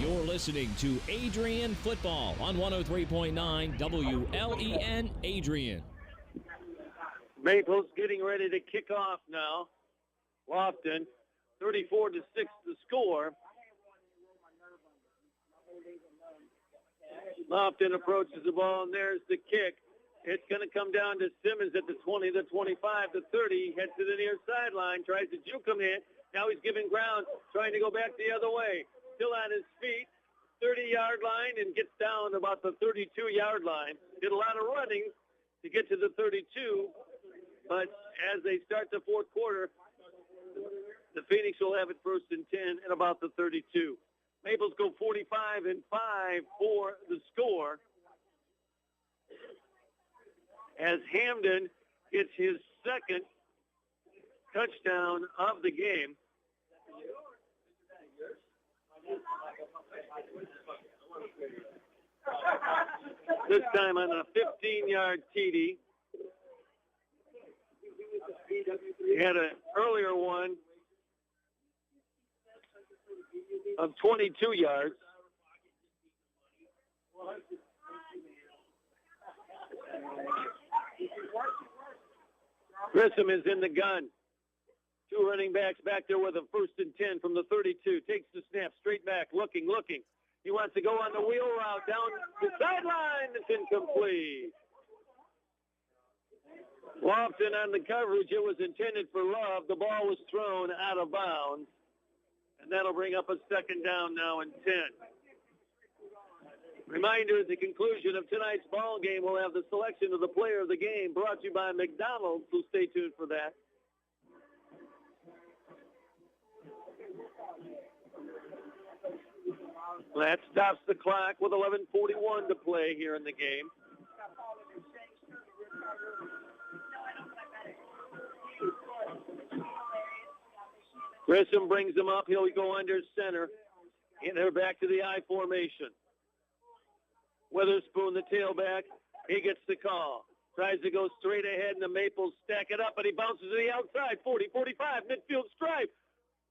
You're listening to Adrian Football on 103.9 WLEN Adrian. Maples getting ready to kick off now. Lofton, 34-6 the score. Lofton approaches the ball, and there's the kick. It's going to come down to Simmons at the 20, the 25, the 30. Heads to the near sideline, tries to juke him in. Now he's giving ground, trying to go back the other way. Still on his feet, 30-yard line, and gets down about the 32-yard line. Did a lot of running to get to the 32, but as they start the fourth quarter, the Phoenix will have it first and 10 at about the 32. Maples go 45-5 for the score, as Hamden gets his second touchdown of the game. This time on a 15-yard TD. He had an earlier one of 22 yards. Grissom is in the gun. Two running backs back there with a first and 10 from the 32. Takes the snap, straight back, looking. He wants to go on the wheel route down the sideline. It's incomplete. Lofton on the coverage. It was intended for Love. The ball was thrown out of bounds. And that'll bring up a second down now and 10. Reminder, at the conclusion of tonight's ball game, we'll have the selection of the player of the game brought to you by McDonald's, so stay tuned for that. That stops the clock with 11:41 to play here in the game. Grissom brings him up. He'll go under center. And they're back to the I formation. Witherspoon, the tailback, he gets the call. Tries to go straight ahead, and the Maples stack it up, but he bounces to the outside. 40, 45, midfield stripe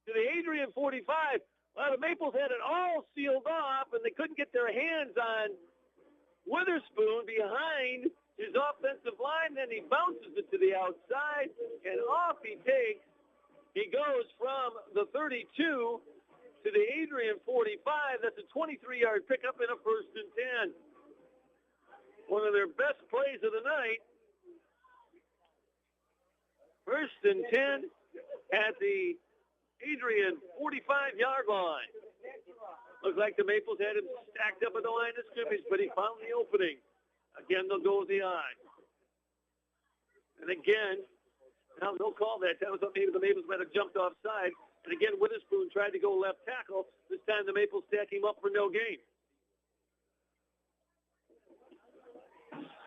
to the Adrian 45. Well, the Maples had it all sealed off, and they couldn't get their hands on Witherspoon behind his offensive line. Then he bounces it to the outside, and off he takes. He goes from the 32 to the Adrian 45. That's a 23-yard pickup and a first and 10. One of their best plays of the night. First and 10 at the Adrian 45-yard line. Looks like the Maples had him stacked up at the line of scrimmage, but he found the opening. Again, they'll go with the eye. And again, now no call that time. I thought maybe the Maples might have jumped offside. And again, Witherspoon tried to go left tackle. This time the Maples stack him up for no gain.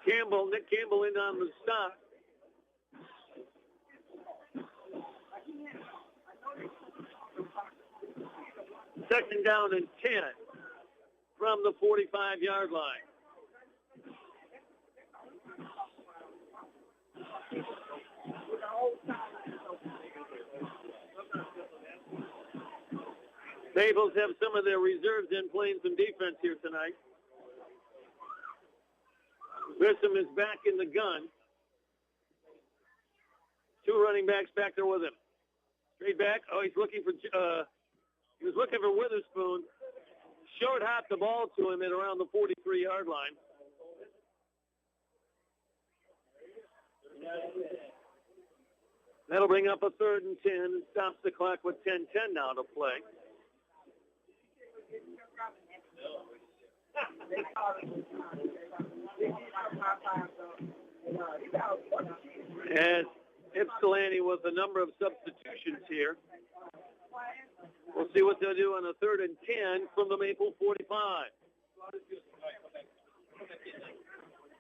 Nick Campbell in on the stop. Second down and 10 from the 45-yard line. Maples have some of their reserves in playing some defense here tonight. Grissom is back in the gun. Two running backs back there with him. Straight back. Oh, he was looking for Witherspoon. Short hop the ball to him at around the 43-yard line. That'll bring up a third and 10 and stops the clock with 10:10 now to play. As Ypsilanti with a number of substitutions here. We'll see what they'll do on a third and 10 from the Maple 45.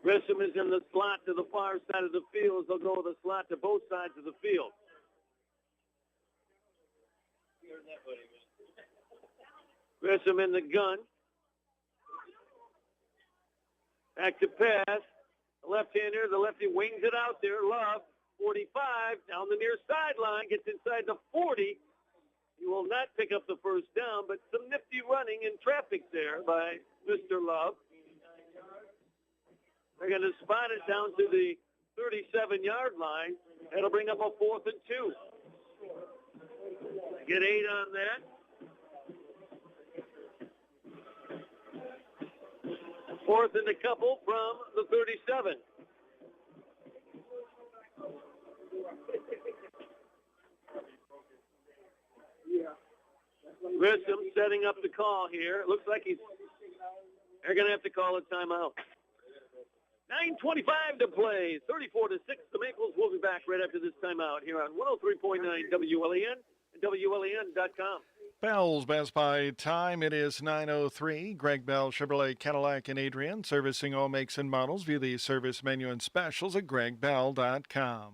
Grissom is in the slot to the far side of the field. They'll go with a slot to both sides of the field. Grissom in the gun. Back to pass. The left-hander, the lefty wings it out there. Love, 45, down the near sideline, gets inside the 40. He will not pick up the first down, but some nifty running in traffic there by Mr. Love. They're going to spot it down to the 37-yard line. That'll bring up a 4th and 2. Get 8 on that. Fourth and a couple from the 37. Grissom setting up the call here. It looks like they're going to have to call a timeout. 9:25 to play. 34-6. The Maples will be back right after this timeout here on 103.9 WLEN and WLEN.com. Bell's Best Buy time. It is 9:03. Greg Bell, Chevrolet, Cadillac, and Adrian, servicing all makes and models. View the service menu and specials at gregbell.com.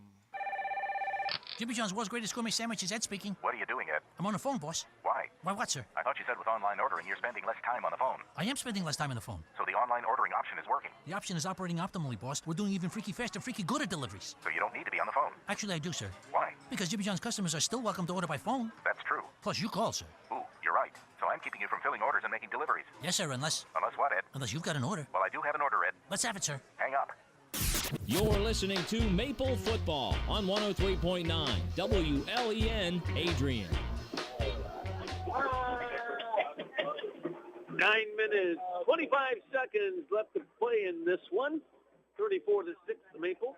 Jimmy John's world's greatest gourmet sandwiches. Ed speaking. What are you doing, Ed? I'm on the phone, boss. Why? Why what, sir? I thought you said with online ordering you're spending less time on the phone. I am spending less time on the phone. So the online ordering option is working. The option is operating optimally, boss. We're doing even freaky fast and freaky good at deliveries. So you don't need to be on the phone. Actually, I do, sir. Why? Because Jimmy John's customers are still welcome to order by phone. That's true. Plus, you call, sir. Ooh, you're right. So I'm keeping you from filling orders and making deliveries. Yes, sir, unless What, Ed? you've got an order. Well, I do have an order, Ed. Let's have it, sir. Hang up. You're listening to Maple Football on 103.9 WLEN Adrian. 9 minutes, 25 seconds left to play in this one. 34-6, the Maples.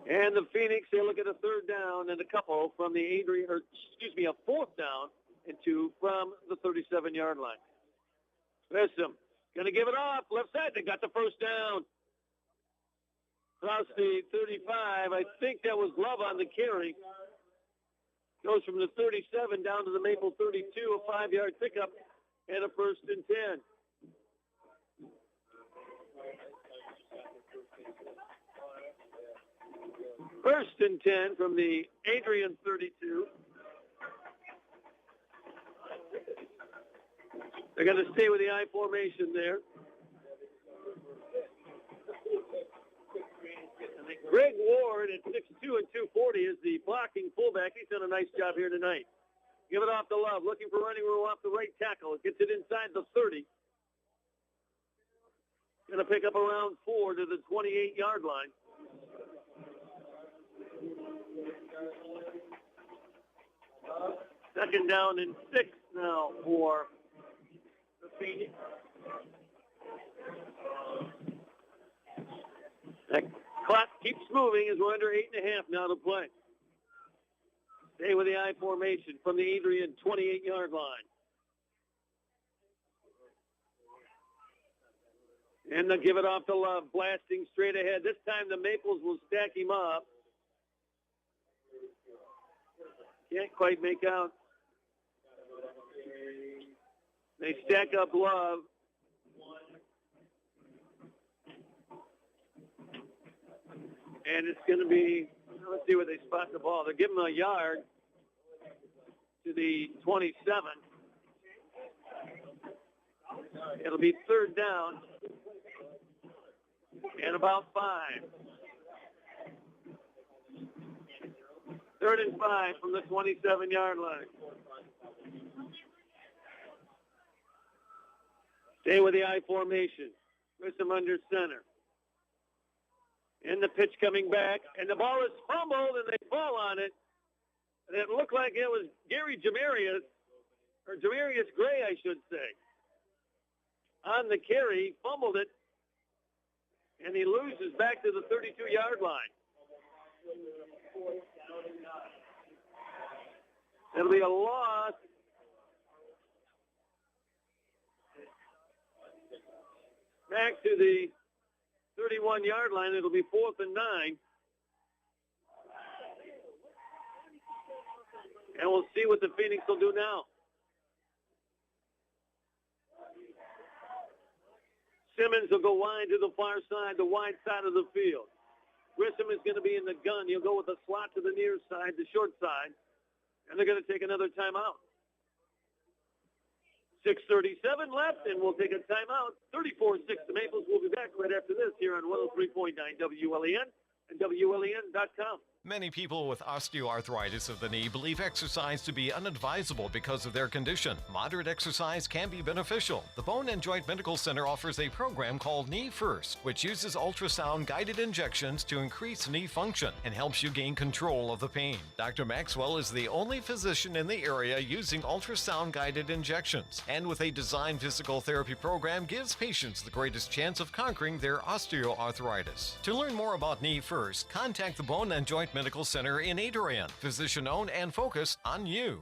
And the Phoenix, they look at a 3rd down and a couple from the a 4th down and 2 from the 37-yard line. Grissom going to give it off. Left side, they got the first down. Across the 35, I think that was Love on the carry. Goes from the 37 down to the Maple 32, a 5-yard pickup and a 1st and 10. First and 10 from the Adrian 32. They're going to stay with the I formation there. Greg Ward at 6'2" and 240 is the blocking fullback. He's done a nice job here tonight. Give it off to Love. Looking for running room off the right tackle. It gets it inside the 30. Going to pick up around 4 to the 28-yard line. Second down and 6 now for the Phoenix. That clock keeps moving as we're under 8.5 now to play. Stay with the I formation from the Adrian 28-yard line. And they'll give it off to Love, blasting straight ahead. This time the Maples will stack him up. Can't quite make out. They stack up Love. And it's going to be, let's see where they spot the ball. They're giving him a yard to the 27. It'll be 3rd down and about 5. 3rd and 5 from the 27-yard line. Stay with the I formation. Grissom under center. And the pitch coming back, and the ball is fumbled, and they fall on it. And it looked like it was Jamarius Gray, I should say. On the carry, fumbled it, and he loses back to the 32-yard line. It'll be a loss. Back to the 31-yard line. It'll be 4th and 9. And we'll see what the Phoenix will do now. Simmons will go wide to the far side, the wide side of the field. Grissom is going to be in the gun. He'll go with a slot to the near side, the short side. And they're going to take another timeout. 6:37 left, and we'll take a timeout. 34-6, the Maples will be back right after this here on 103.9 WLEN and WLEN.com. Many people with osteoarthritis of the knee believe exercise to be unadvisable because of their condition. Moderate exercise can be beneficial. The Bone and Joint Medical Center offers a program called Knee First, which uses ultrasound-guided injections to increase knee function and helps you gain control of the pain. Dr. Maxwell is the only physician in the area using ultrasound-guided injections, and with a designed physical therapy program, gives patients the greatest chance of conquering their osteoarthritis. To learn more about Knee First, contact the Bone and Joint Medical Center in Adrian. Physician-owned and focused on you.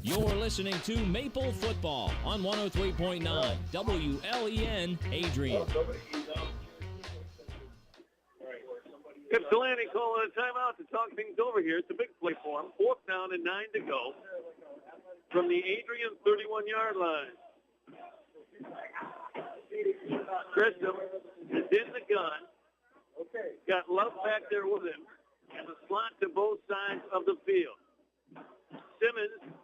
You're listening to Maple Football on 103.9 WLEN Adrian. Ypsilanti calling a timeout to talk things over here. It's a big play for him. 4th down and 9 to go from the Adrian 31-yard line. Grissom is in the gun. Got Love back there with him. And the slot to both sides of the field. Simmons,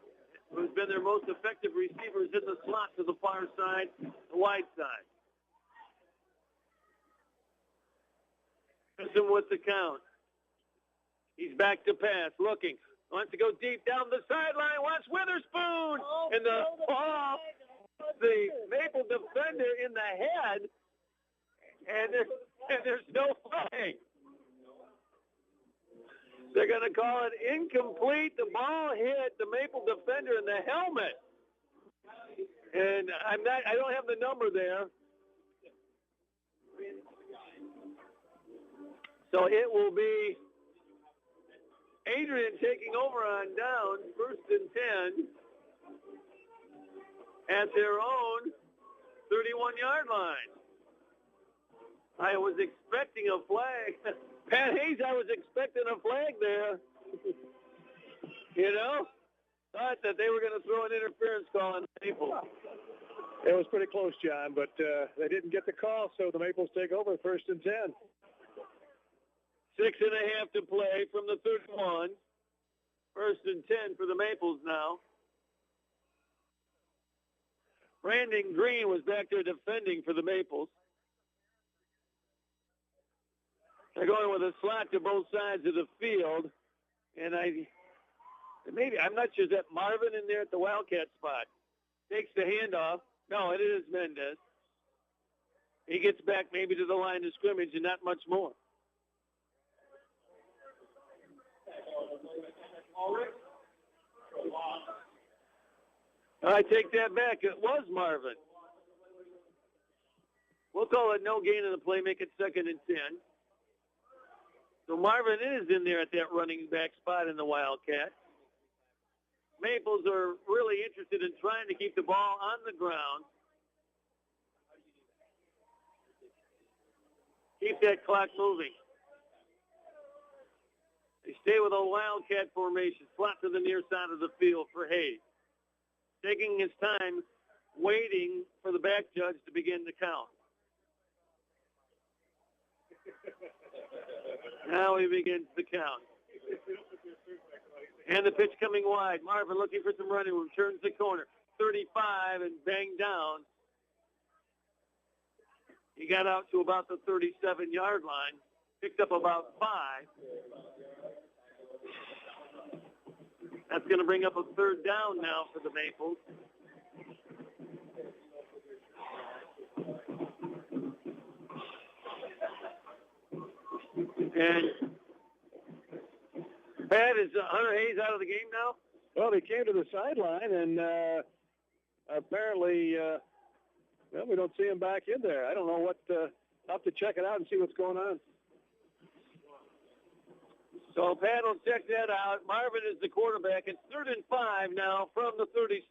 who's been their most effective receiver, is in the slot to the far side, the wide side. Grissom with the count. He's back to pass, looking. Wants to go deep down the sideline. Watch Witherspoon. And the ball, the Maple defender in the head. And there's no flag. They're going to call it incomplete. The ball hit the Maple defender in the helmet. And I don't have the number there. So it will be Adrian taking over on down, 1st and 10 at their own 31-yard line. I was expecting a flag. Pat Hayes, I was expecting a flag there. You know? Thought that they were going to throw an interference call on Maple. It was pretty close, John, but they didn't get the call, so the Maples take over 1st and 10. 6.5 to play from the 31. 1st and 10 for the Maples now. Brandon Green was back there defending for the Maples. They're going with a slot to both sides of the field. And I'm not sure, is that Marvin in there at the Wildcat spot? Takes the handoff. No, it is Mendez. He gets back maybe to the line of scrimmage and not much more. I take that back. It was Marvin. We'll call it no gain in the play, make it 2nd and 10. So Marvin is in there at that running back spot in the Wildcat. Maples are really interested in trying to keep the ball on the ground. Keep that clock moving. They stay with a Wildcat formation, slot to the near side of the field for Hayes. Taking his time, waiting for the back judge to begin to count. Now he begins the count. And the pitch coming wide. Marvin looking for some running room. Turns the corner. 35 and banged down. He got out to about the 37-yard line. Picked up about 5. That's going to bring up a 3rd down now for the Maples. And Pat, is Hunter Hayes out of the game now? Well, he came to the sideline, and apparently, we don't see him back in there. I don't know what. I'll have to check it out and see what's going on. So Pat will check that out. Marvin is the quarterback. It's 3rd and 5 now from the 37.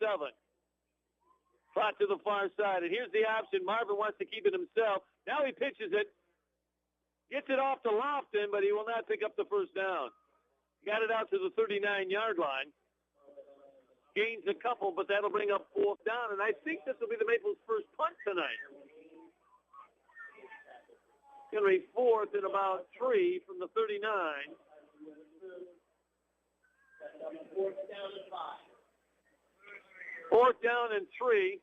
Plot to the far side. And here's the option. Marvin wants to keep it himself. Now he pitches it. Gets it off to Lofton, but he will not pick up the 1st down. Got it out to the 39-yard line. Gains a couple, but that'll bring up 4th down. And I think this will be the Maples' first punt tonight. Going to be 4th and about 3 from the 39. 4th down and 3.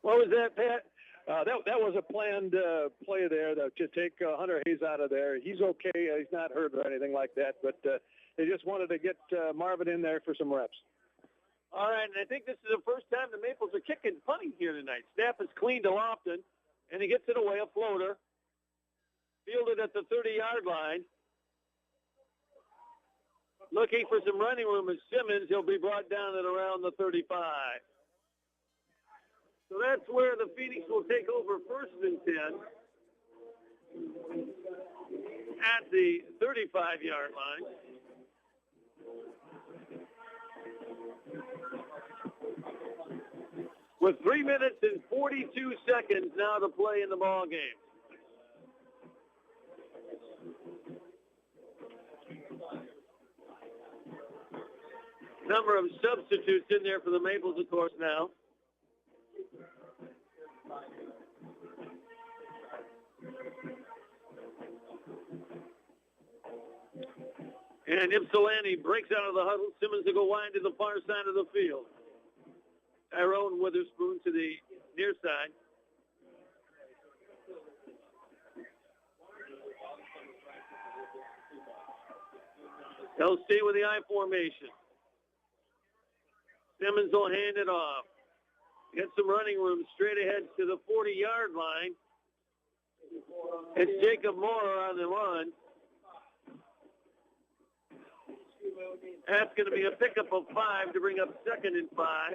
What was that, Pat? That was a planned play there to take Hunter Hayes out of there. He's okay. He's not hurt or anything like that, but they just wanted to get Marvin in there for some reps. All right, and I think this is the first time the Maples are kicking punting here tonight. Snap is clean to Lofton, and he gets it away, a floater. Fielded at the 30-yard line. Looking for some running room is Simmons. He'll be brought down at around the 35. So that's where the Phoenix will take over first and 10 at the 35-yard line. With 3 minutes and 42 seconds now to play in the ball game. Number of substitutes in there for the Maples, of course, now. And Ypsilanti breaks out of the huddle. Simmons to go wide to the far side of the field. Tyrone Witherspoon to the near side. They'll stay with the I formation. Simmons will hand it off. Get some running room straight ahead to the 40-yard line. It's Jacob Moore on the run. That's going to be a pickup of 5 to bring up 2nd and 5.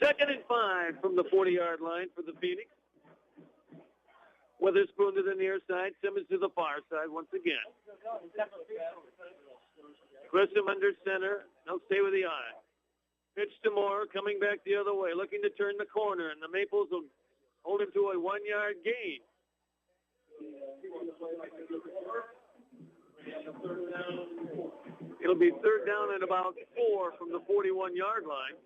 Second and 5 from the 40-yard line for the Phoenix. Witherspoon to the near side, Simmons to the far side once again. Grissom under center. They'll stay with the eye. Pitch to Moore, coming back the other way, looking to turn the corner, and the Maples will hold him to a 1-yard gain. It'll be third down at about 4 from the 41-yard line.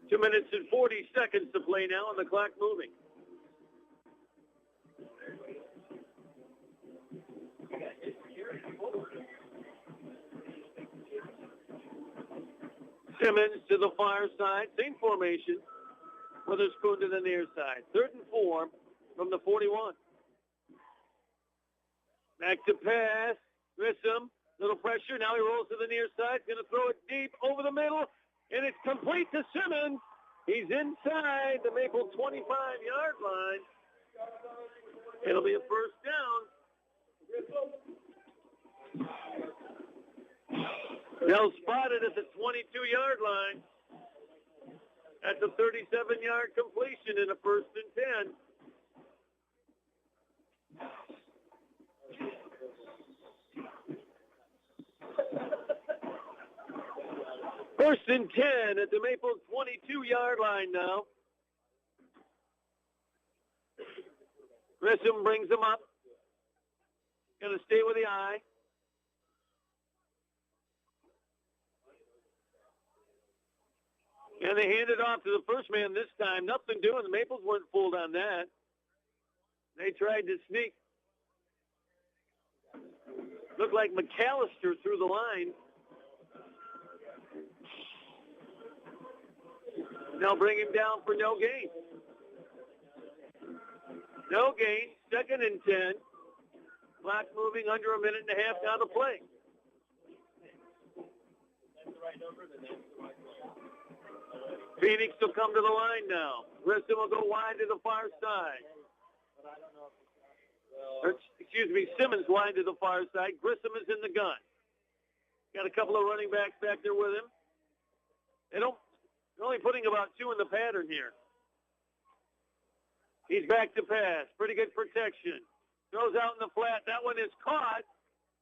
Two minutes and 40 seconds to play now, and the clock moving. Simmons to the far side, same formation. Witherspoon to the near side. 3rd and 4 from the 41. Back to pass. Grissom, little pressure. Now he rolls to the near side. Going to throw it deep over the middle. And it's complete to Simmons. He's inside the Maple 25-yard line. It'll be a first down. They'll spot it at the 22-yard line. That's a 37-yard completion in a 1st and 10. First and 10 at the Maple 22-yard line now. Grissom brings them up. Going to stay with the eye. And they hand it off to the first man this time. Nothing doing. The Maples weren't fooled on that. They tried to sneak. Looked like McAllister through the line. They'll bring him down for no gain. No gain. 2nd and 10. Clock moving under a minute and a half now to play. Phoenix will come to the line now. Grissom will go wide to the far side. Simmons wide to the far side. Grissom is in the gun. Got a couple of running backs back there with him. They're only putting about 2 in the pattern here. He's back to pass. Pretty good protection. Throws out in the flat. That one is caught.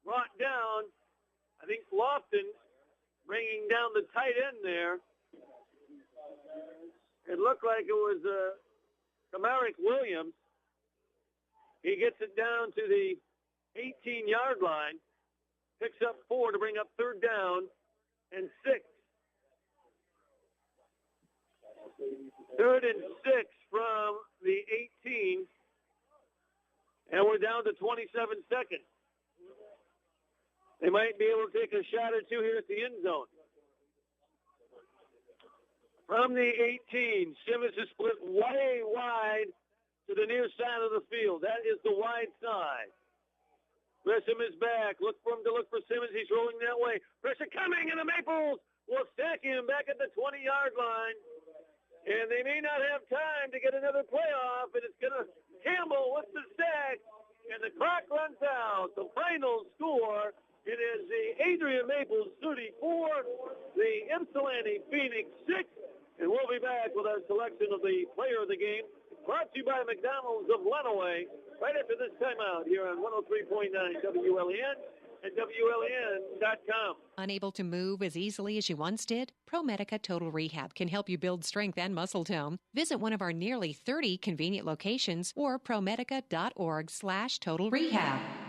Brought down. I think Lofton bringing down the tight end there. It looked like it was Kamarick Williams. He gets it down to the 18-yard line. Picks up 4 to bring up 3rd down and 6. 3rd and 6 from the 18 And we're down to 27 seconds. They might be able to take a shot or two here at the end zone. From the 18, Simmons is split way wide to the near side of the field. That is the wide side. Gresham is back. Look for him to look for Simmons. He's rolling that way. Pressure coming, and the Maples will stack him back at the 20-yard line. And they may not have time to get another playoff, and it's going to Campbell with the sack, and the clock runs out. The final score, it is the Adrian Maples 34, the Ypsilanti Phoenix 6, and we'll be back with our selection of the player of the game, brought to you by McDonald's of Lenawee, right after this timeout here on 103.9 WLEN and WLEN.com. Unable to move as easily as you once did? ProMedica Total Rehab can help you build strength and muscle tone. Visit one of our nearly 30 convenient locations or promedica.org/total rehab.